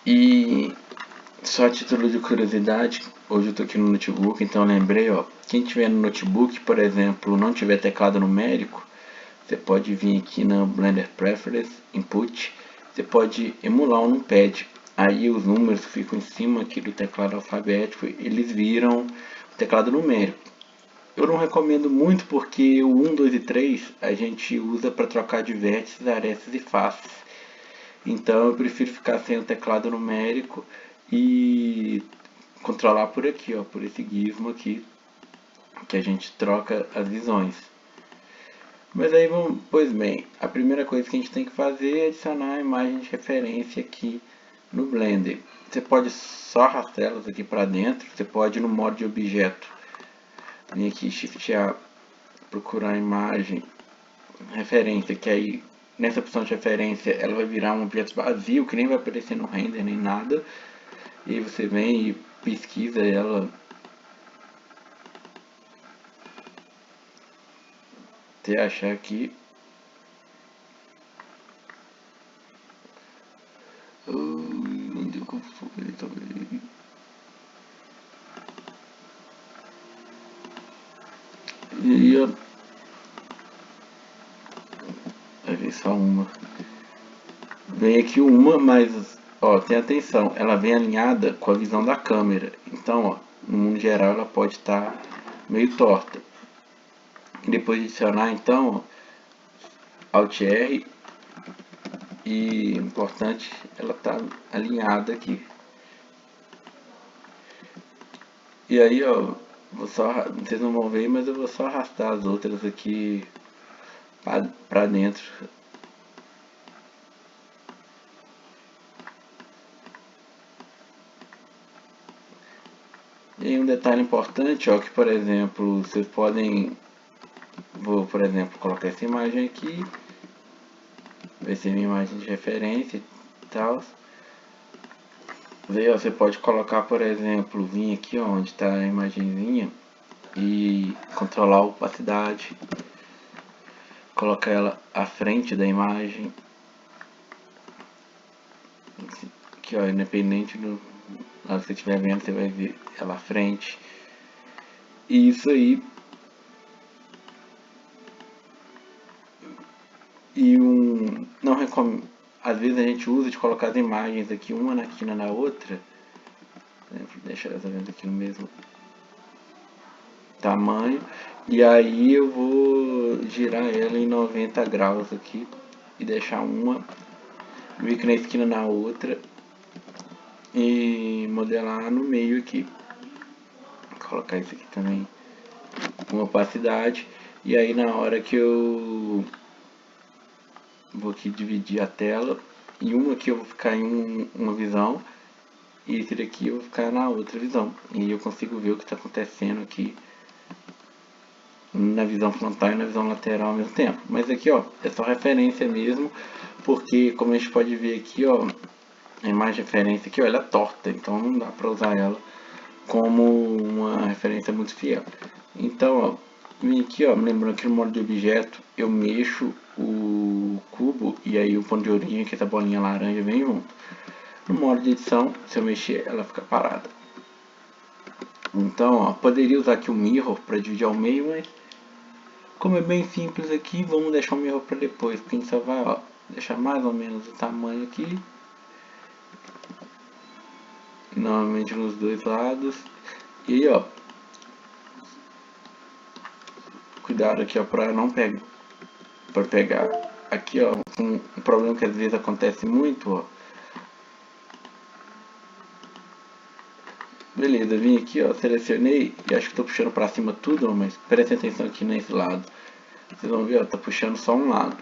E só a título de curiosidade, hoje eu tô aqui no notebook, então eu lembrei, ó, quem tiver no notebook, por exemplo, não tiver teclado numérico, você pode vir aqui na Blender Preference, Input, você pode emular um numpad. Aí os números ficam em cima aqui do teclado alfabético, eles viram o teclado numérico. Eu não recomendo muito porque o 1, 2 e 3 a gente usa para trocar de vértices, arestas e faces. Então eu prefiro ficar sem o teclado numérico e controlar por aqui, ó, por esse gizmo aqui, que a gente troca as visões. Mas aí vamos, pois bem, a primeira coisa que a gente tem que fazer é adicionar a imagem de referência aqui no Blender. Você pode só arrastar elas aqui para dentro, você pode no modo de objeto vir aqui Shift A, procurar a imagem referência, que aí nessa opção de referência ela vai virar um objeto vazio, que nem vai aparecer no render nem nada. E aí você vem e pesquisa ela até achar aqui. Onde eu fui, talvez. E aí, ó, vai ver só uma. Vem aqui uma, mas ó, tem atenção, ela vem alinhada com a visão da câmera. Então, ó, no mundo geral ela pode estar meio torta. E depois de adicionar, então, ó, Alt R e importante, ela tá alinhada aqui. E aí, ó, vou só, vocês não vão ver, mas eu vou só arrastar as outras aqui para dentro. E um detalhe importante, ó, que por exemplo, vocês podem, vou por exemplo colocar essa imagem aqui, vai ser minha imagem de referência e tal. Aí, ó, você pode colocar, por exemplo, vir aqui ó, onde está a imagenzinha e controlar a opacidade, colocar ela à frente da imagem, aqui ó, independente do lado que você estiver vendo, você vai ver ela à frente. E isso aí. E não recomendo. Às vezes a gente usa de colocar as imagens aqui, uma na quina da outra. Deixar essa vendo aqui no mesmo tamanho. E aí eu vou girar ela em 90 graus aqui. E deixar uma meio que na esquina na outra. E modelar no meio aqui. Vou colocar isso aqui também com opacidade. E aí na hora que eu vou aqui dividir a tela, e uma aqui eu vou ficar em uma visão e esse daqui eu vou ficar na outra visão, e eu consigo ver o que está acontecendo aqui na visão frontal e na visão lateral ao mesmo tempo. Mas aqui ó, é só referência mesmo, porque como a gente pode ver aqui ó, a imagem de referência aqui ó, ela é torta, então não dá para usar ela como uma referência muito fiel. Então ó, vim aqui ó, me lembrando que no modo de objeto eu mexo o cubo e aí o ponto de origem, que essa bolinha laranja vem junto. No modo de edição, se eu mexer, ela fica parada. Então, ó, poderia usar aqui o mirror para dividir ao meio, mas como é bem simples aqui, vamos deixar o mirror para depois, porque a gente só vai ó, deixar mais ou menos o tamanho aqui. Normalmente nos dois lados. E aí, ó, cuidado aqui ó, para não pegar, para pegar aqui ó, um problema que às vezes acontece muito ó. Beleza, vim aqui ó, selecionei e acho que estou puxando para cima tudo, ó, mas preste atenção aqui nesse lado. Vocês vão ver, ó, tá puxando só um lado.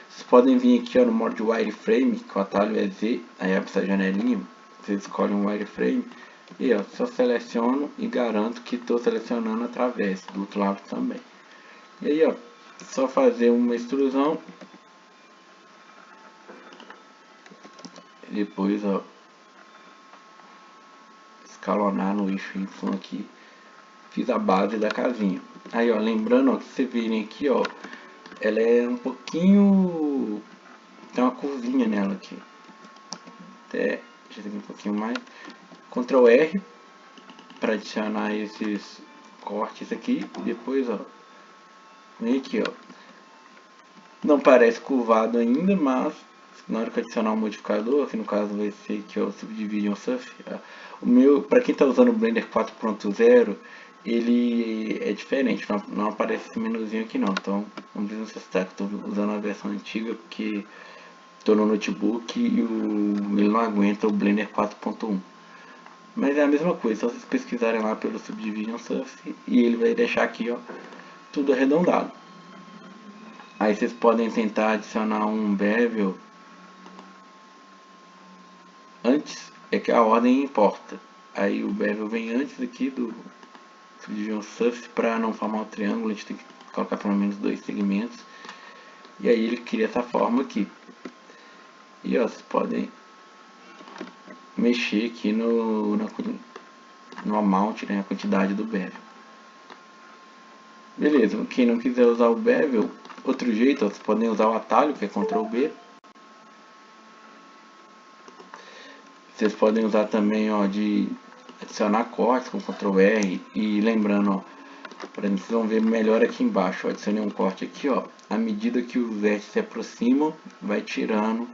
Vocês podem vir aqui ó, no modo de wireframe, que o atalho é Z, aí abre essa janelinha, vocês escolhem um wireframe e ó, só seleciono e garanto que estou selecionando através do outro lado também. E aí ó, só fazer uma extrusão, depois ó, escalonar no eixo Y aqui, fiz a base da casinha. Aí ó, lembrando ó, que vocês virem aqui ó, ela é um pouquinho, tem uma curvinha nela aqui, até deixa eu aqui um pouquinho mais, Ctrl R para adicionar esses cortes aqui. Depois, ó, vem aqui, ó, não parece curvado ainda, mas na hora que eu adicionar um modificador, que no caso vai ser aqui, ó, Subdivision Surface, o meu, para quem está usando o Blender 4.0, ele é diferente, não aparece esse menuzinho aqui não, então vamos desnecessitar que estou usando a versão antiga porque estou no notebook e ele não aguenta o Blender 4.1. Mas é a mesma coisa, só vocês pesquisarem lá pelo Subdivision Surface e ele vai deixar aqui, ó, tudo arredondado. Aí vocês podem tentar adicionar um bevel antes, é que a ordem importa. Aí o bevel vem antes aqui do Subdivision Surface, para não formar um triângulo, a gente tem que colocar pelo menos 2 segmentos. E aí ele cria essa forma aqui. E ó, vocês podem mexer aqui no amount, né, a quantidade do bevel. Beleza, quem não quiser usar o bevel, outro jeito, ó, vocês podem usar o atalho, que é Ctrl B. Vocês podem usar também, ó, de adicionar cortes com Ctrl R. E lembrando, ó, por exemplo, vocês vão ver melhor aqui embaixo, ó, adicionei um corte aqui, ó. À medida que os vértices se aproximam, vai tirando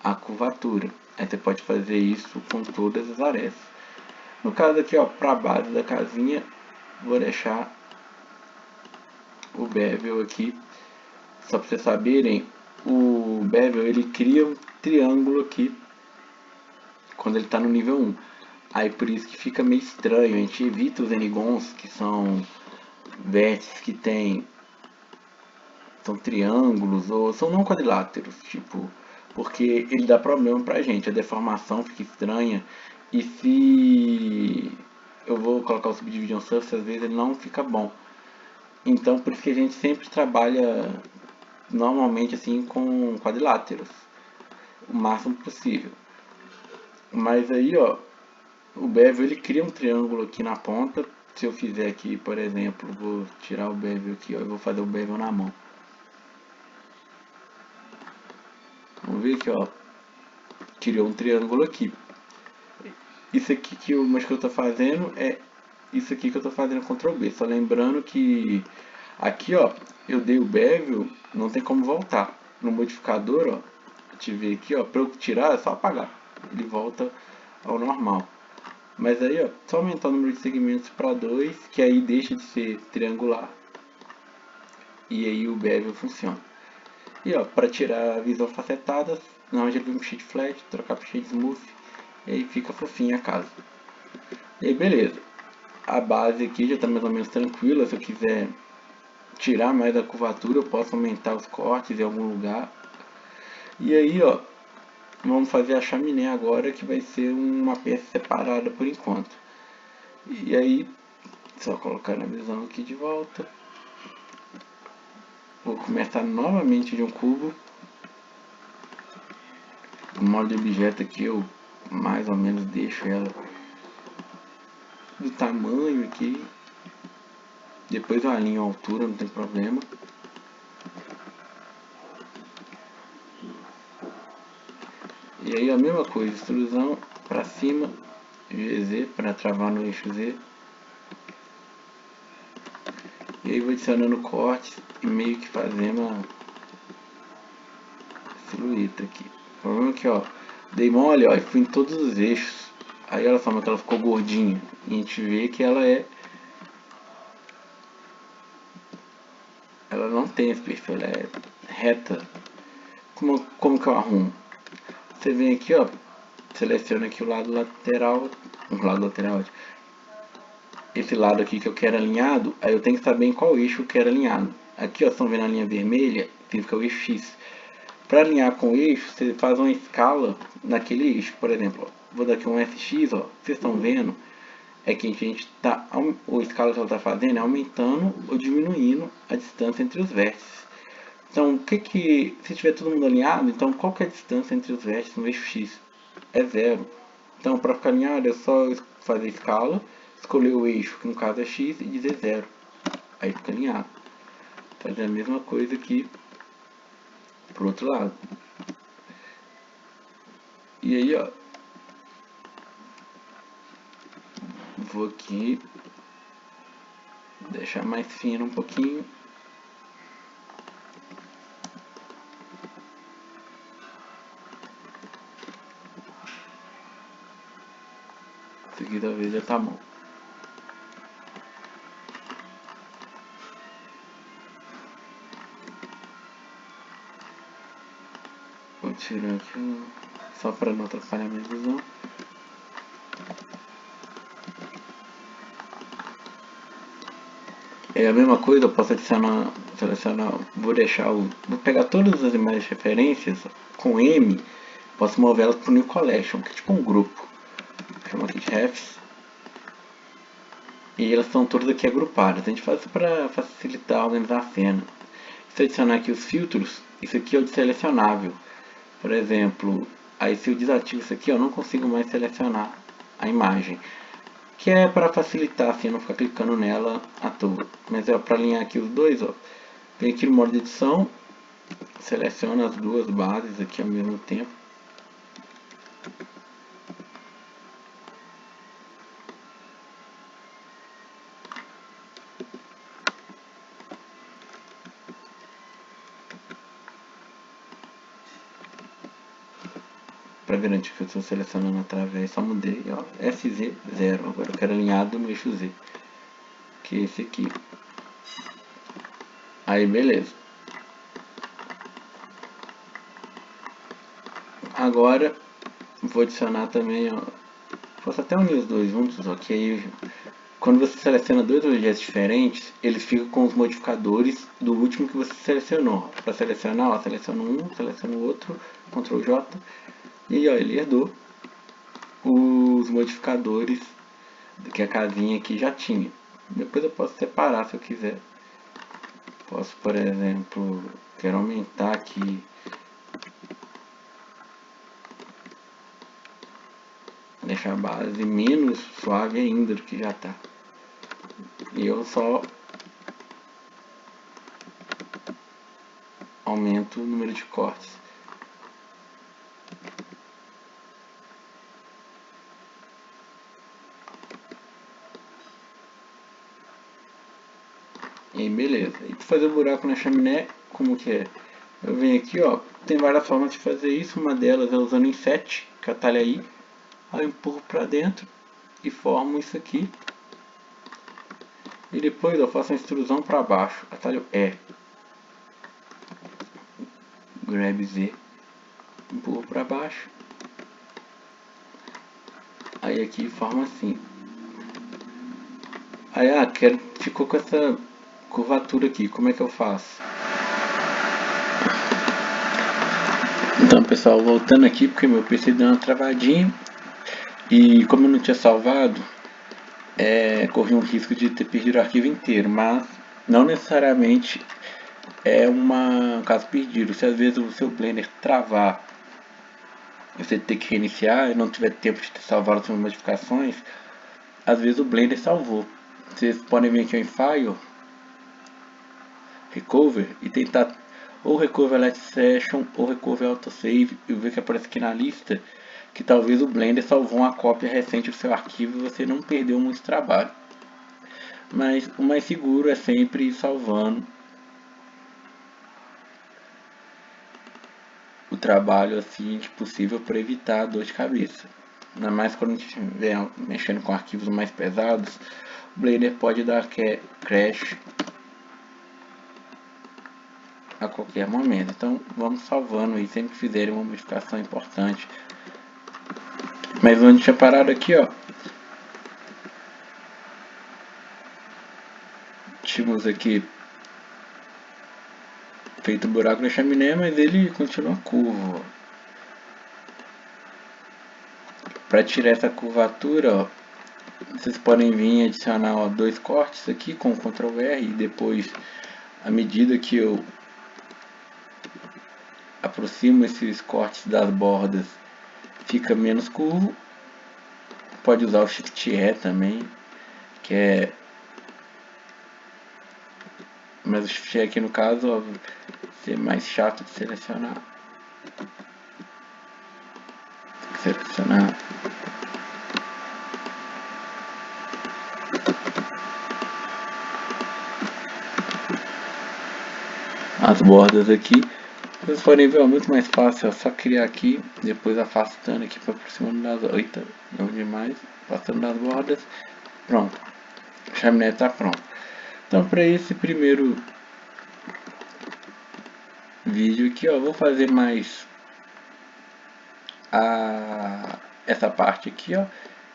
a curvatura. Aí você pode fazer isso com todas as arestas. No caso aqui, ó, para a base da casinha, vou deixar o bevel aqui. Só para vocês saberem, o bevel ele cria um triângulo aqui quando ele está no nível 1. Aí por isso que fica meio estranho. A gente evita os n-gons, que são vértices que são triângulos ou são não quadriláteros, tipo, porque ele dá problema pra gente, a deformação fica estranha. E se eu vou colocar o Subdivision Surface, às vezes ele não fica bom. Então por isso que a gente sempre trabalha normalmente assim com quadriláteros, o máximo possível. Mas aí, ó, o bevel ele cria um triângulo aqui na ponta. Se eu fizer aqui, por exemplo, vou tirar o bevel aqui, ó, eu vou fazer o bevel na mão. Vamos ver aqui, ó, criou um triângulo aqui. Isso aqui que eu estou fazendo é isso aqui que eu estou fazendo Ctrl B. Só lembrando que aqui, ó, eu dei o bevel, não tem como voltar. No modificador, ó, ativei aqui, ó, para eu tirar é só apagar. Ele volta ao normal. Mas aí, ó, só aumentar o número de segmentos para 2, que aí deixa de ser triangular. E aí o bevel funciona. E ó, para tirar a visão facetada, normalmente ele vem com Shade Flat, trocar para Shade Smooth, e aí fica fofinha a casa. E aí beleza, a base aqui já está mais ou menos tranquila. Se eu quiser tirar mais a curvatura, eu posso aumentar os cortes em algum lugar. E aí, ó, vamos fazer a chaminé agora, que vai ser uma peça separada por enquanto. E aí, só colocar na visão aqui de volta. Vou começar novamente de um cubo. O molde de objeto aqui eu mais ou menos deixo ela do tamanho aqui. Depois eu alinho a altura, não tem problema. E aí a mesma coisa, extrusão para cima, GZ para travar no eixo Z. E aí vou adicionando cortes e meio que fazendo a silhueta aqui. O problema é que, ó, dei mole, ó, e fui em todos os eixos. Aí olha só como ela ficou gordinha. E a gente vê que ela não tem esse perfil, ela é reta. Como que eu arrumo? Você vem aqui, ó, seleciona aqui o lado lateral, esse lado aqui que eu quero alinhado. Aí eu tenho que saber em qual eixo eu quero alinhado. Aqui, ó, estão vendo a linha vermelha, significa o eixo X. Para alinhar com o eixo, você faz uma escala naquele eixo. Por exemplo, ó, vou dar aqui um FX, ó, vocês estão vendo, é que a gente está, a escala que ela está fazendo é aumentando ou diminuindo a distância entre os vértices. Então, se tiver todo mundo alinhado, então qual que é a distância entre os vértices no eixo X? É zero. Então, para ficar alinhado, é só fazer escala, escolher o eixo, que no caso é X, e dizer zero. Aí fica alinhado. Fazer a mesma coisa aqui pro outro lado. E aí, ó, vou aqui deixar mais fino um pouquinho. Isso aqui talvez já tá bom. Vou tirar aqui só para não atrapalhar minha visão. É a mesma coisa, eu posso selecionar, vou pegar todas as imagens de referências com M, posso mover elas para o New Collection, que é tipo um grupo. Chama aqui de refs. E elas estão todas aqui agrupadas. A gente faz isso para facilitar organizar a cena. Se eu adicionar aqui os filtros, isso aqui é o de selecionável. Por exemplo, aí se eu desativo isso aqui, eu não consigo mais selecionar a imagem. Que é para facilitar, assim, eu não ficar clicando nela à toa. Mas é para alinhar aqui os dois, ó. Vem aqui no modo de edição, seleciona as duas bases aqui ao mesmo tempo. Para garantir que eu estou selecionando através, só mudei, ó, SZ0. Agora eu quero alinhado no eixo Z, que é esse aqui. Aí beleza. Agora vou adicionar também, ó, posso até unir os dois juntos, ok? Quando você seleciona dois objetos diferentes, eles ficam com os modificadores do último que você selecionou. Para selecionar, ó, seleciono um, seleciono o outro, Ctrl J, e ó, ele herdou os modificadores que a casinha aqui já tinha. Depois eu posso separar se eu quiser. Posso, por exemplo, quero aumentar aqui, deixar a base menos suave ainda do que já está. E eu só aumento o número de cortes. E aí beleza. E para fazer o buraco na chaminé, como que é? Eu venho aqui, ó, tem várias formas de fazer isso. Uma delas é usando inset, que é o atalho aí. Aí eu empurro para dentro e formo isso aqui. E depois eu faço a extrusão para baixo, atalho E. Grab Z, empurro para baixo. Aí aqui forma assim. Aí ficou com essa curvatura aqui, como é que eu faço? Então pessoal, voltando aqui porque meu PC deu uma travadinha. E como eu não tinha salvado, corri um risco de ter perdido o arquivo inteiro, mas não necessariamente é um caso perdido. Se às vezes o seu Blender travar, você ter que reiniciar e não tiver tempo de ter salvado as suas modificações, às vezes o Blender salvou. Vocês podem vir aqui em File, Recover, e tentar ou Recover Last Session ou Recover Autosave, e ver que aparece aqui na lista que talvez o Blender salvou uma cópia recente do seu arquivo e você não perdeu muito trabalho. Mas o mais seguro é sempre ir salvando o trabalho assim que possível para evitar a dor de cabeça. Ainda mais quando a gente estiver mexendo com arquivos mais pesados, o Blender pode dar crash a qualquer momento. Então vamos salvando aí sempre que fizerem uma modificação importante. Mas onde tinha parado aqui, ó, tínhamos aqui feito buraco na chaminé, mas ele continua curvo. Para tirar essa curvatura, ó, vocês podem vir adicionar, ó, dois cortes aqui com Ctrl R, e depois, à medida que eu aproximo esses cortes das bordas, fica menos curvo. Pode usar o Shift E também, que é, mas o Shift E aqui no caso, ó, ser mais chato de selecionar. Selecionar. as bordas aqui. Se vocês forem ver, é muito mais fácil, é só criar aqui, depois afastando aqui para aproximando das... Eita, não demais, afastando das bordas. Pronto, a chaminé está pronta. Então para esse primeiro vídeo aqui, ó, vou fazer mais essa parte aqui, ó,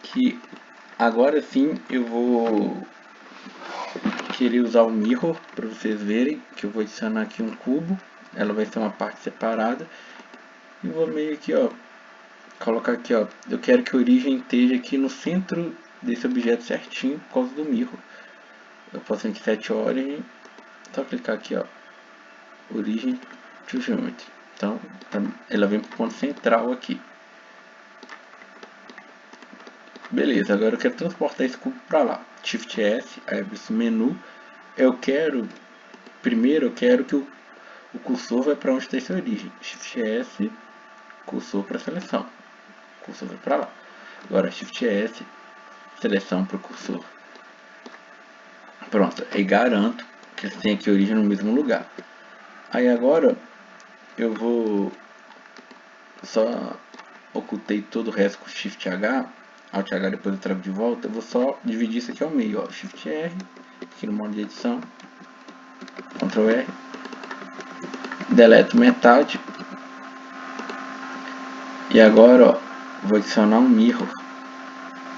que agora sim eu vou querer usar o mirror para vocês verem que eu vou adicionar aqui um cubo, ela vai ser uma parte separada e vou meio aqui, ó, colocar aqui, ó, eu quero que a origem esteja aqui no centro desse objeto certinho por causa do mirror. Eu posso vir aqui set origin, só clicar aqui, ó, origem to geometry. Então ela vem para o ponto central aqui. Beleza, agora eu quero transportar esse cubo para lá. Shift S, aí abro esse menu. Primeiro eu quero que o cursor vai para onde está essa origem. Shift S, cursor para seleção. O cursor vai para lá. Agora Shift S, seleção para o cursor. Pronto, aí garanto que eles têm aqui a origem no mesmo lugar. Aí agora eu vou só ocultei todo o resto com Shift H. Alt H depois eu trago de volta. Eu vou só dividir isso aqui ao meio, ó. Shift R, aqui no modo de edição. Ctrl R. Deleto metade. E agora, ó, vou adicionar um mirror.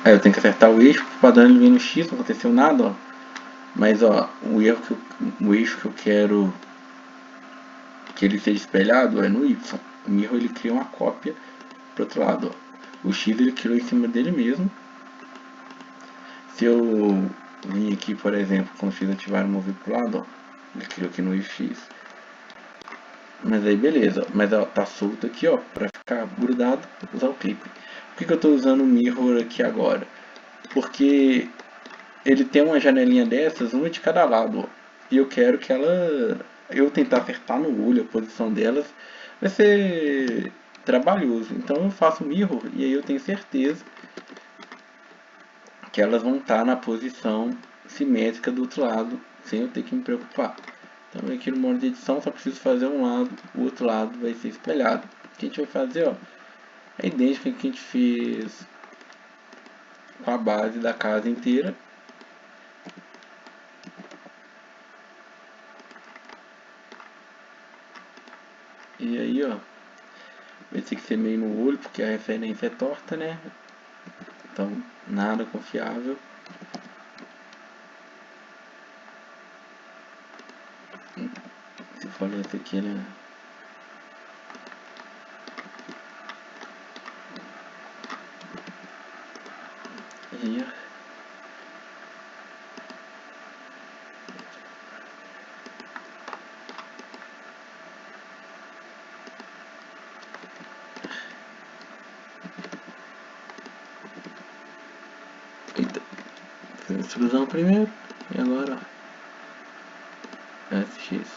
Aí eu tenho que acertar o eixo, o padrão ele vem no X, não aconteceu nada, ó. Mas ó, o eixo que eu quero que ele seja espelhado é no Y. O mirror ele cria uma cópia pro outro lado, ó. O X ele criou em cima dele mesmo. Se eu vir aqui, por exemplo, quando o X ativar o mover pro lado, ó, ele criou aqui no eixo X. Mas aí beleza, mas ó, tá solto aqui, ó, para ficar grudado, vou usar o clipe. Por que eu estou usando o mirror aqui agora? Porque ele tem uma janelinha dessas, uma de cada lado, ó, e eu quero que eu tentar acertar no olho a posição delas, vai ser trabalhoso. Então eu faço o mirror e aí eu tenho certeza que elas vão estar na posição simétrica do outro lado, sem eu ter que me preocupar. Então aqui no modo de edição só preciso fazer um lado, o outro lado vai ser espelhado. O que a gente vai fazer, ó, é idêntico ao que a gente fez com a base da casa inteira. E aí, ó, vai ter que ser meio no olho, porque a referência é torta, né? Então, nada confiável. Se for esse aqui, né? E ó. Eita. Fiz a extrusão primeiro. E agora, ó. SX.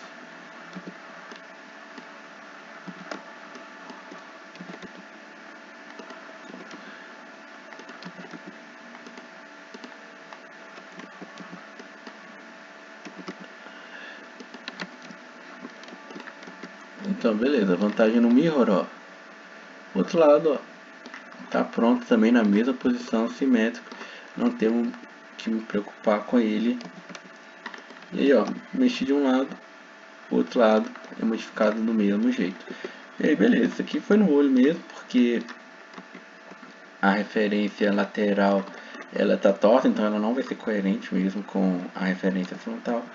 Então, beleza. Vantagem no mirror, ó. Outro lado, ó. Tá pronto também na mesma posição simétrica. Não temos que me preocupar com ele. E aí, ó. Mexi de um lado. O outro lado é modificado do mesmo jeito. E aí, beleza. Isso aqui foi no olho mesmo, porque a referência lateral ela tá torta, então ela não vai ser coerente mesmo com a referência frontal.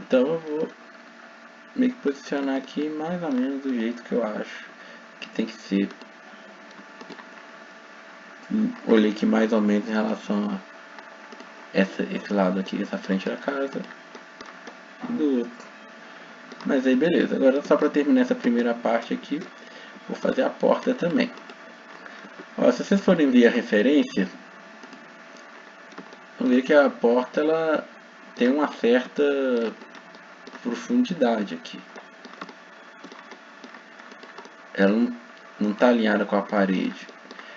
Então eu vou meio que posicionar aqui mais ou menos do jeito que eu acho que tem que ser. Olhei aqui mais ou menos em relação a esse lado aqui, essa frente da casa e do outro. Mas aí beleza, agora só para terminar essa primeira parte aqui, vou fazer a porta também. Ó, se vocês forem ver a referência, vão ver que a porta ela tem uma certa profundidade aqui. Ela não está alinhada com a parede.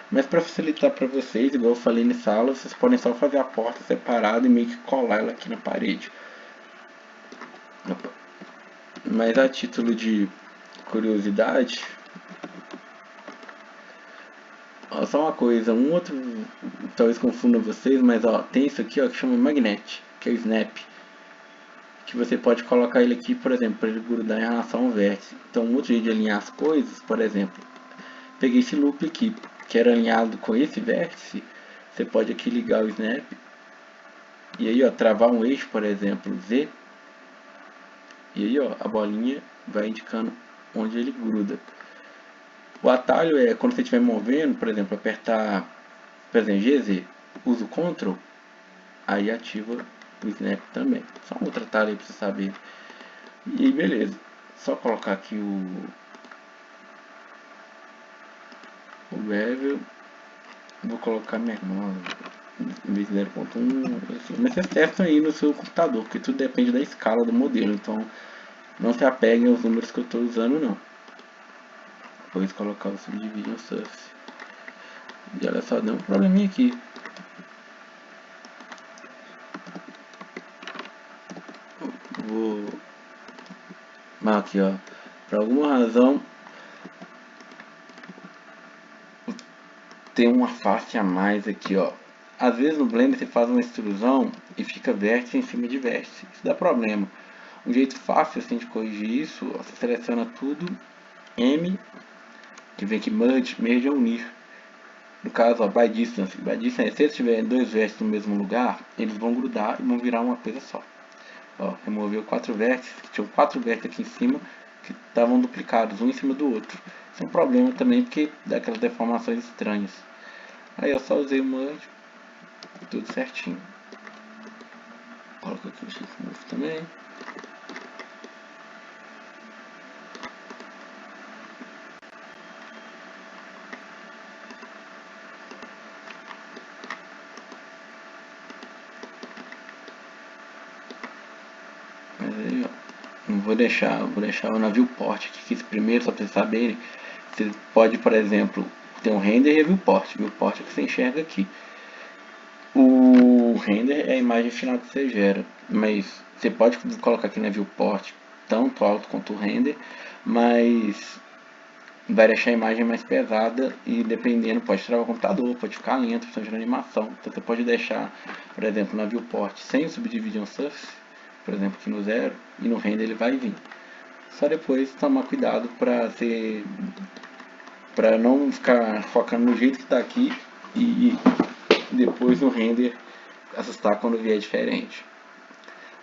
Mas para facilitar para vocês, igual eu falei nessa aula, vocês podem só fazer a porta separada e meio que colar ela aqui na parede. Mas a título de curiosidade, ó, só uma coisa, um outro talvez confunda vocês, mas ó, tem isso aqui ó, que chama Magnet, que é o Snap, que você pode colocar ele aqui, por exemplo, para ele grudar em relação ao vértice. Então, um outro jeito de alinhar as coisas, por exemplo, peguei esse loop aqui, que era alinhado com esse vértice, você pode aqui ligar o Snap, e aí ó, travar um eixo, por exemplo, Z, e aí ó, a bolinha vai indicando onde ele gruda. O atalho é quando você estiver movendo, por exemplo, apertar, por exemplo, GZ, usa o Ctrl, aí ativa o Snap também. Só um outro atalho aí pra você saber. E aí, beleza. Só colocar aqui o bevel. Vou colocar menor, em vez de 0.1, assim. Mas vocês testam aí no seu computador, porque tudo depende da escala do modelo. Então, não se apeguem aos números que eu estou usando, não. Depois colocar o Subdivision Surface. E olha só, deu um probleminha aqui. Vou... aqui ó, por alguma razão tem uma face a mais aqui ó. Às vezes no Blender você faz uma extrusão e fica vértice em cima de vértice, isso dá problema. Um jeito fácil assim de corrigir isso, ó, você seleciona tudo, M, que vem aqui Merge é unir. No caso ó, by distance se eles tiverem dois vértices no mesmo lugar, eles vão grudar e vão virar uma coisa só. Ó, removeu 4 vértices, tinham 4 vértices aqui em cima que estavam duplicados, um em cima do outro. Isso é um problema também porque dá aquelas deformações estranhas. Aí eu só usei o Merge, tudo certinho. Coloco aqui o Shift Move também. Mas aí, ó, não vou deixar o navio porte aqui, que esse primeiro, só para vocês saberem. Você pode, por exemplo, ter um render e viewport. Viewport é o que você enxerga aqui. O render é a imagem final que você gera, mas você pode colocar aqui na viewport tanto alto quanto o render, mas vai deixar a imagem mais pesada e dependendo, pode travar o computador, pode ficar lento, precisa de animação. Então você pode deixar, por exemplo, na viewport sem o Subdivision Surface, por exemplo, aqui no 0, e no render ele vai vir. Só depois tomar cuidado para não ficar focando no jeito que está aqui e depois no render assustar quando vier diferente.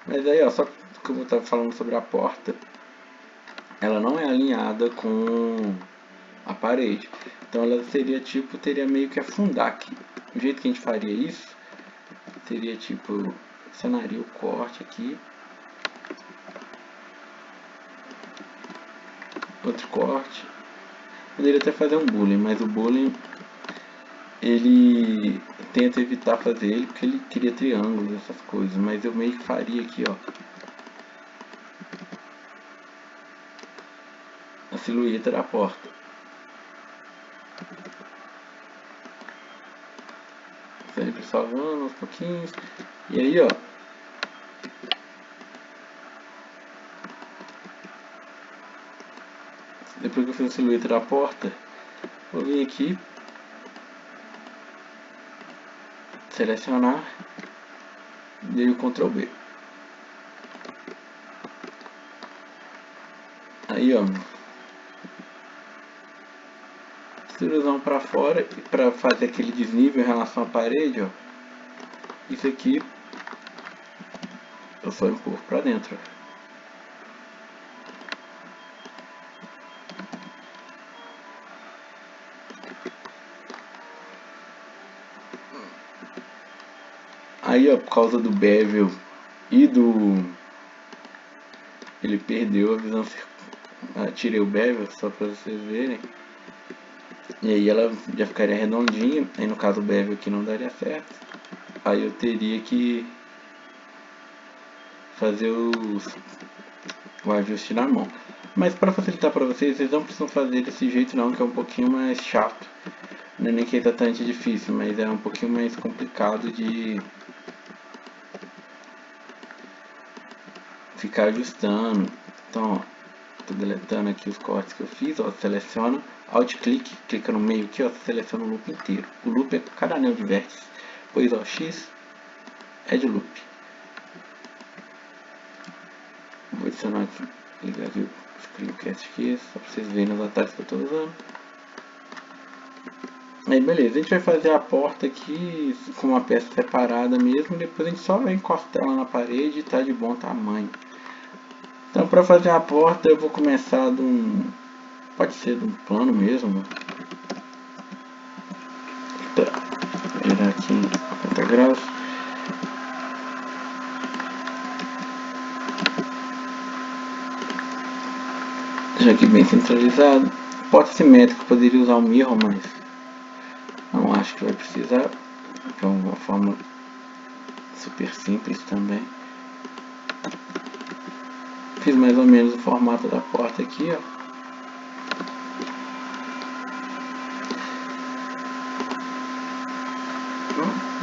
Mas aí, ó, só como eu estava falando sobre a porta, ela não é alinhada com a parede. Então ela seria tipo, teria meio que afundar aqui. O jeito que a gente faria isso seria tipo, adicionaria o corte aqui, outro corte. Poderia até fazer um boolean, mas o boolean ele tenta evitar fazer ele porque ele cria triângulos, essas coisas. Mas eu meio que faria aqui, ó, a silhueta da porta. Sempre salvando aos pouquinhos. E aí, ó, depois que eu fiz a silhueta da porta, vou vir aqui, selecionar, dei o Ctrl B. Aí, ó, extrusão para fora, para fazer aquele desnível em relação à parede, ó. Isso aqui eu só empurro para dentro. Aí, ó, por causa do bevel e ele perdeu a visão. Tirei o bevel só para vocês verem. E aí ela já ficaria redondinha. Aí no caso o bevel aqui não daria certo. Aí eu teria que fazer o ajuste na mão. Mas para facilitar para vocês, vocês não precisam fazer desse jeito não, que é um pouquinho mais chato. Não é nem que é exatamente difícil, mas é um pouquinho mais complicado de ficar ajustando. Então, ó, Tô deletando aqui os cortes que eu fiz, ó, seleciona, alt clique, clica no meio aqui, ó, seleciona o loop inteiro. O loop é cada anel de vértice. Depois, ó, X, add loop. Vou adicionar aqui, ligar aqui o screencast aqui, só pra vocês verem os atalhos que eu tô usando. Aí beleza, a gente vai fazer a porta aqui com uma peça separada mesmo, depois a gente só vai encostar ela na parede e tá de bom tamanho. Então para fazer a porta eu vou começar de um, pode ser de um plano mesmo. Tá, virar aqui em 50 graus. Deixa aqui bem centralizado. Porta simétrica, poderia usar o mirror, mas não acho que vai precisar. É uma forma super simples também. Fiz mais ou menos o formato da porta aqui, ó.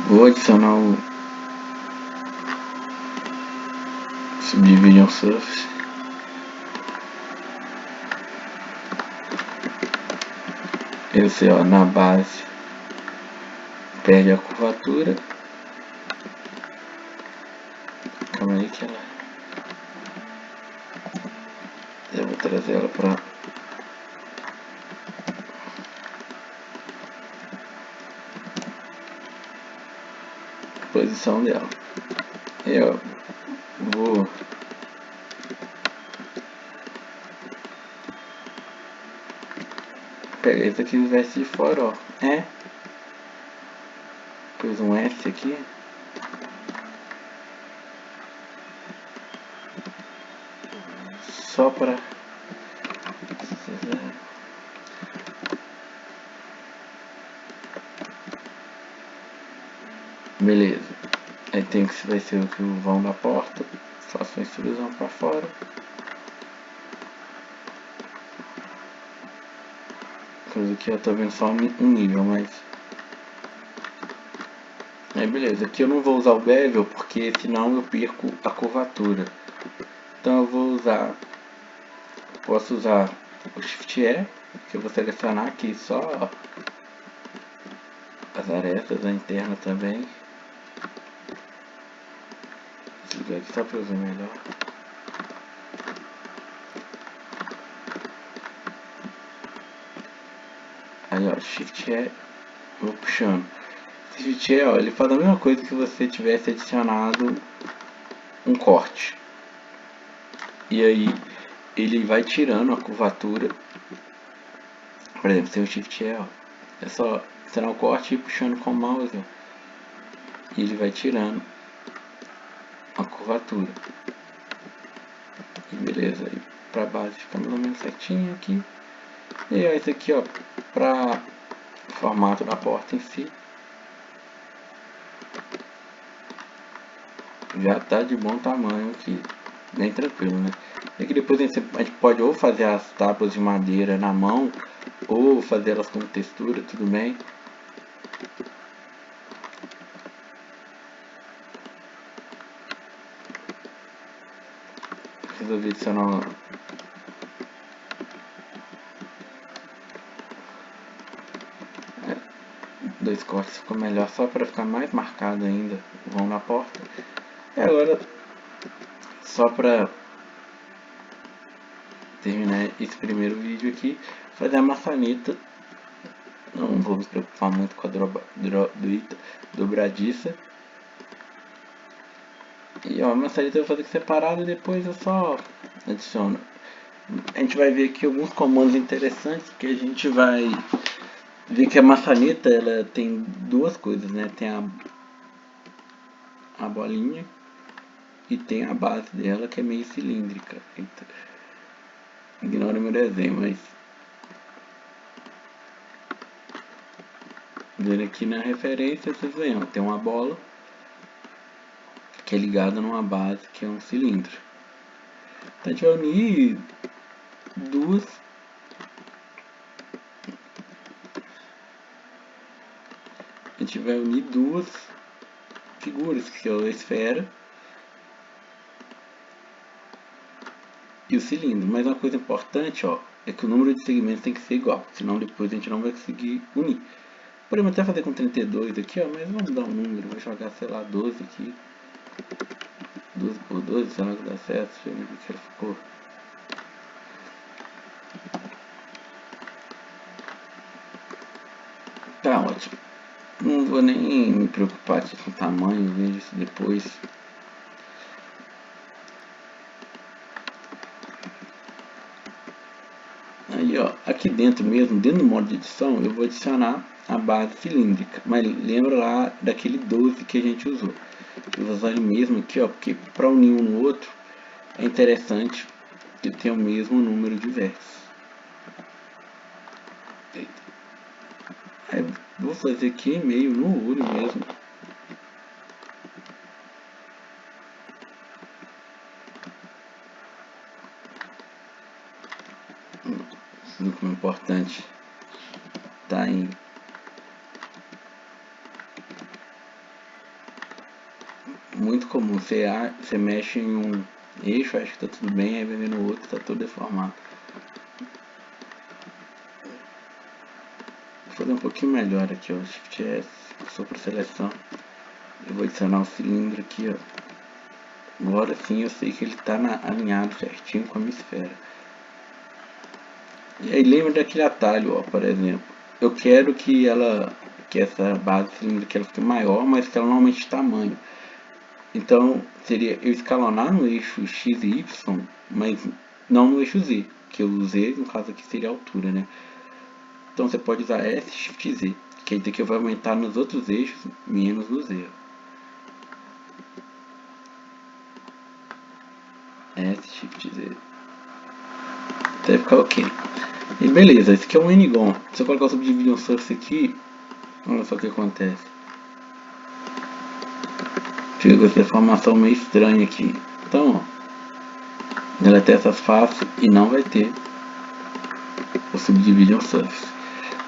Vou adicionar o Subdivision Surface. Esse, ó, na base perde a curvatura. Calma aí que ela... Eu vou trazer ela para posição dela. Eu vou pegar esse aqui e veste de fora, ó. Pus um S aqui. Só para... Beleza. Aí tem que vai ser o que o vão da porta. Faço a extrusão para fora. Coisa aqui eu tô vendo só um nível, mas... Aí beleza, aqui eu não vou usar o bevel porque senão eu perco a curvatura. Então eu vou usar... Posso usar o Shift E, que eu vou selecionar aqui só as arestas da interna também. Desligar aqui só para ver melhor. Aí ó, Shift E, vou puxando. Shift E, ó, ele faz a mesma coisa que você tivesse adicionado um corte. E aí ele vai tirando a curvatura. Por exemplo, tem o Shift E, ó. É só selecionar o corte e ir puxando com o mouse, ó. E ele vai tirando a curvatura. E beleza, aí pra base fica mais ou menos certinho aqui. E ó, esse aqui, ó, pra formato da porta em si. Já tá de bom tamanho aqui, bem tranquilo, né? E aqui depois a gente pode ou fazer as tábuas de madeira na mão, ou fazer elas com textura, tudo bem. Resolvi adicionar dois cortes, ficou melhor só para ficar mais marcado ainda o vão na porta. E agora, só para terminar esse primeiro vídeo aqui, fazer a maçaneta. Não vou me preocupar muito com a dobradiça. E ó, a maçaneta eu vou fazer separado e depois eu só adiciono. A gente vai ver aqui alguns comandos interessantes que a gente vai ver que a maçaneta ela tem duas coisas, né? Tem a bolinha e tem a base dela que é meio cilíndrica. Eita. Ignora meu desenho, mas vendo aqui na referência vocês veem, ó, tem uma bola que é ligada numa base que é um cilindro. Então a gente vai unir duas. A gente vai unir duas figuras, que é a esfera e o cilindro. Mas uma coisa importante, ó, é que o número de segmentos tem que ser igual, senão depois a gente não vai conseguir unir. Podemos até fazer com 32 aqui, ó, mas vamos dar um número, vou jogar, sei lá, 12 aqui. 12 por 12, será que dá certo? Deixa eu ver o que ele ficou. Tá ótimo. Não vou nem me preocupar aqui com o tamanho, vejo isso depois. Aí, ó, aqui dentro mesmo, dentro do modo de edição, eu vou adicionar a base cilíndrica. Mas lembra lá daquele 12 que a gente usou. Eu vou usar ele mesmo aqui, ó, porque para unir um no outro é interessante que tenha o mesmo número de vértices. Aí, vou fazer aqui meio no olho mesmo. O importante tá em muito comum, você mexe em um eixo, acha que tá tudo bem, aí vai ver no outro, tá todo deformado. Vou fazer um pouquinho melhor aqui, ó, Shift S, passou para seleção. Eu vou adicionar o cilindro aqui, ó. Agora sim eu sei que ele tá alinhado certinho com a minha esfera. E aí lembra daquele atalho, ó, por exemplo. Eu quero que essa base cilíndrica ela fique maior, mas que ela não aumente de tamanho. Então seria eu escalonar no eixo X e Y, mas não no eixo Z, que o Z no caso aqui seria a altura, né? Então você pode usar S Shift Z, que aí daqui vai aumentar nos outros eixos, menos no Z. S Shift Z. Até ficar ok. E beleza, esse aqui é um N-Gon. Se eu colocar o Subdivision Source aqui, olha só o que acontece. Fica com essa formação meio estranha aqui. Então, ó, deletar essas faces e não vai ter o Subdivision Surface.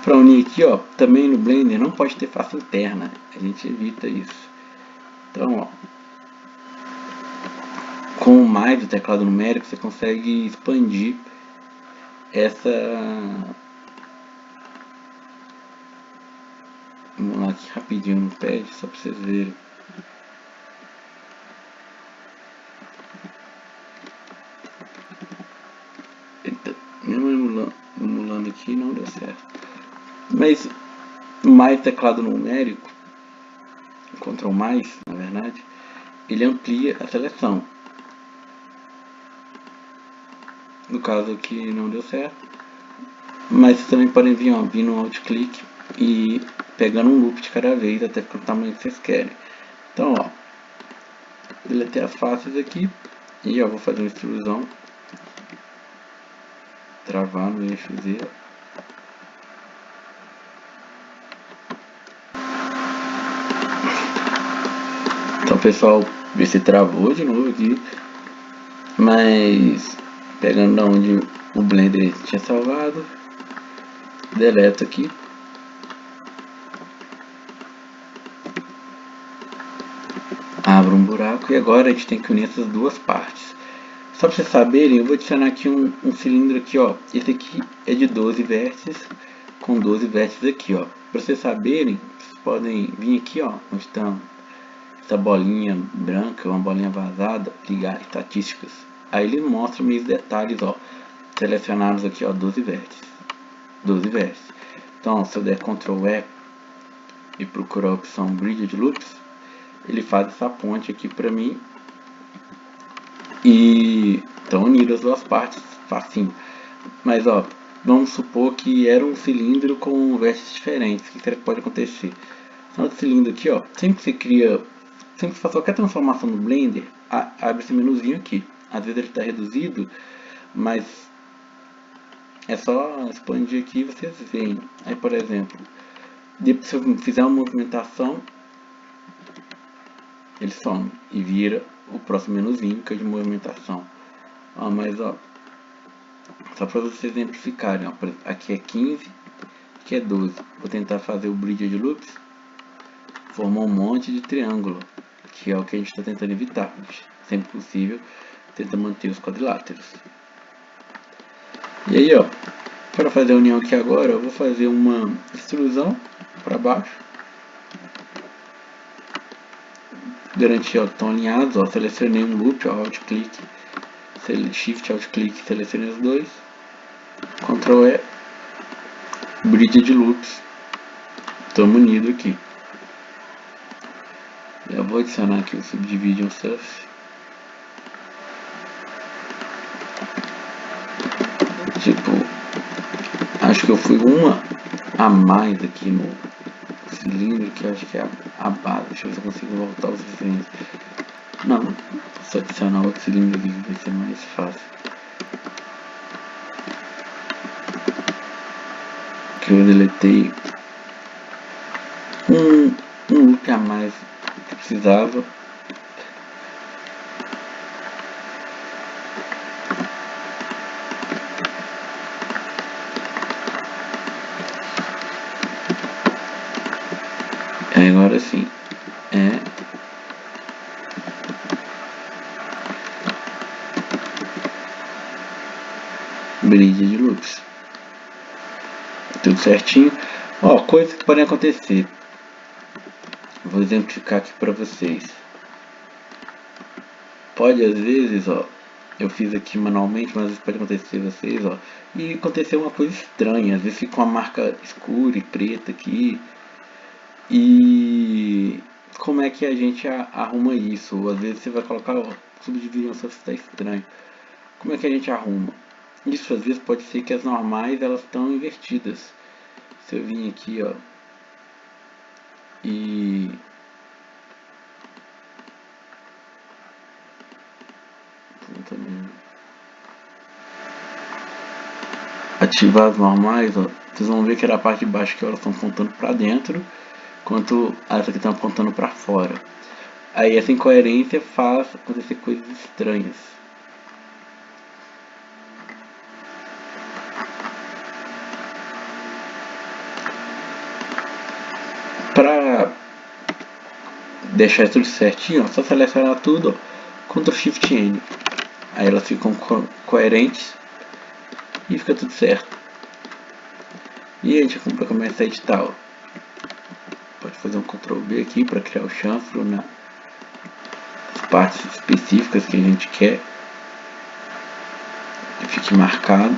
Para unir aqui, ó, também no Blender não pode ter face interna. A gente evita isso. Então, ó, com o mais do teclado numérico você consegue expandir essa. Vamos lá aqui rapidinho no pad, só para vocês verem. Eita, mesmo emulando aqui não deu certo. Mas mais teclado numérico, Ctrl mais, na verdade, ele amplia a seleção. No caso aqui não deu certo. Mas vocês também podem vir, ó, vir no alt click e pegando um loop de cada vez até ficar o tamanho que vocês querem. Então, ó, deletei as faces aqui e ó, vou fazer uma extrusão, travar no eixo Z. Então, pessoal, vê se travou de novo aqui, mas pegando da onde o Blender tinha salvado, deleto aqui. Abro um buraco e agora a gente tem que unir essas duas partes. Só para vocês saberem, eu vou adicionar aqui um cilindro aqui, ó. Esse aqui é de 12 vértices, com 12 vértices aqui, ó. Para vocês saberem, vocês podem vir aqui, ó, onde está essa bolinha branca, uma bolinha vazada, ligar estatísticas. Aí ele mostra meus detalhes, ó, selecionados aqui, ó, 12 vértices. 12 vértices. Então, se eu der Ctrl E e procurar a opção Bridge Loops, ele faz essa ponte aqui para mim e estão unidas as duas partes, facinho. Mas ó, vamos supor que era um cilindro com vértices diferentes. O que será que pode acontecer? No outro cilindro aqui, ó, sempre que você cria, sempre que faz qualquer transformação no Blender, abre esse menuzinho aqui. Às vezes ele está reduzido, mas é só expandir aqui e vocês veem. Aí, por exemplo, se eu fizer uma movimentação, ele some e vira o próximo menuzinho que é de movimentação. Ó, mas ó, só para vocês exemplificarem, ó, aqui é 15, aqui é 12. Vou tentar fazer o Bridge de Loops, formar um monte de triângulo, que é o que a gente está tentando evitar. Sempre possível, tenta manter os quadriláteros. E aí, ó, para fazer a união aqui agora, eu vou fazer uma extrusão para baixo. Garantir, ó, que estão alinhados, ó, selecionei um loop, ó, alt click, shift alt click, selecionei os dois, Ctrl E, bridge de loops, estamos unidos aqui. Eu vou adicionar aqui o subdivision surface. Tipo, acho que eu fui uma a mais aqui no cilindro, que acho que é a base. Deixa eu ver se eu consigo voltar os desenhos. Não, só adicionar outro cilindro aqui que vai ser mais fácil. Que eu deletei um loop a mais que precisava. Agora sim, bridge de loops. Tudo certinho. Ó, coisas que podem acontecer. Vou exemplificar aqui para vocês. Pode às vezes, ó, eu fiz aqui manualmente, mas às vezes pode acontecer vocês, ó, e aconteceu uma coisa estranha. Às vezes fica uma marca escura e preta aqui. E como é que a gente arruma isso? Ou às vezes você vai colocar, ó, subdivisão só se está estranho. Como é que a gente arruma? Isso às vezes pode ser que as normais elas estão invertidas. Se eu vim aqui, ó, e ativar as normais, ó, vocês vão ver que era a parte de baixo que elas estão apontando para dentro, enquanto as aqui estão apontando para fora. Aí essa incoerência faz acontecer coisas estranhas. Para deixar tudo certinho, ó, só selecionar tudo, ó, Ctrl Shift N. Aí elas ficam coerentes e fica tudo certo. E a gente começa a editar, ó. Pode fazer um Ctrl B aqui para criar o chanfro nas partes específicas que a gente quer que fique marcado.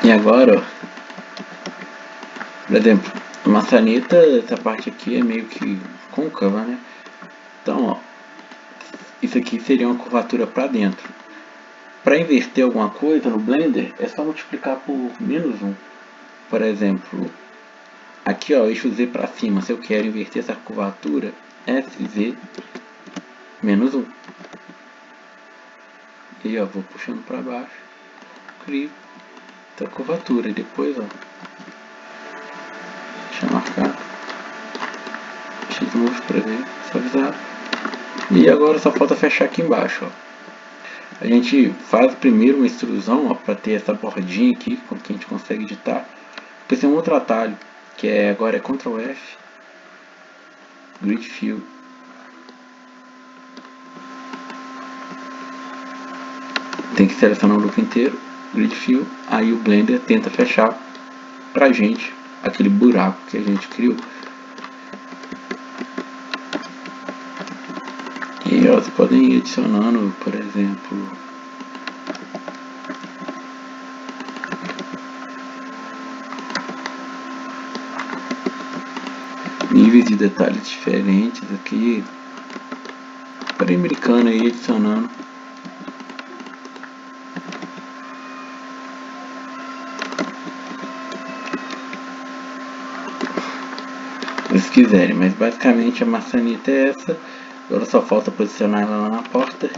E agora, ó, por exemplo, a maçaneta, essa parte aqui é meio que côncava, né? Então, ó, isso aqui seria uma curvatura para dentro. Para inverter alguma coisa no Blender, é só multiplicar por -1. Por exemplo, aqui, ó, eixo Z para cima. Se eu quero inverter essa curvatura, SZ -1. E ó, vou puxando para baixo, crio essa curvatura e depois, ó, deixa eu marcar X moves para ver, suavizar. E agora só falta fechar aqui embaixo, ó. A gente faz primeiro uma extrusão para ter essa bordinha aqui, com que a gente consegue editar. Depois tem um outro atalho, que agora é Ctrl F, Grid Fill. Tem que selecionar o loop inteiro, Grid Fill, aí o Blender tenta fechar pra gente aquele buraco que a gente criou. E aí, ó, vocês podem ir adicionando, por exemplo, níveis de detalhes diferentes aqui, para ir brincando aí, adicionando. Se quiserem, mas basicamente a maçaneta é essa. Agora só falta posicionar ela lá na porta.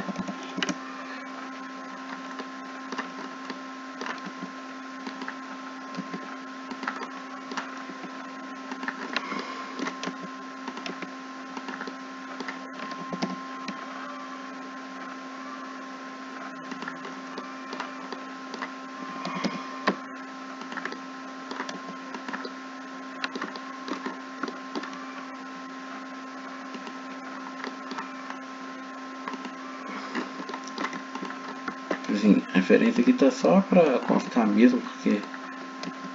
assim, a referência aqui tá só para constar mesmo, porque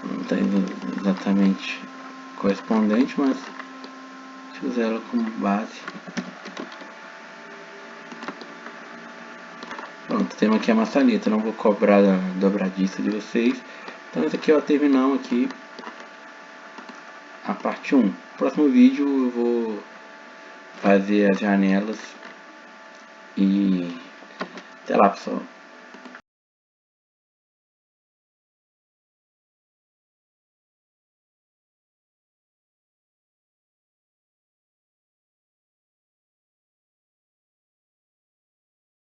não está exatamente correspondente, mas deixa eu usar ela como base. Pronto, temos aqui a maçaneta, não vou cobrar a dobradiça de vocês. Então esse aqui, ó, terminamos aqui a parte 1. No próximo vídeo eu vou fazer as janelas e até lá, pessoal.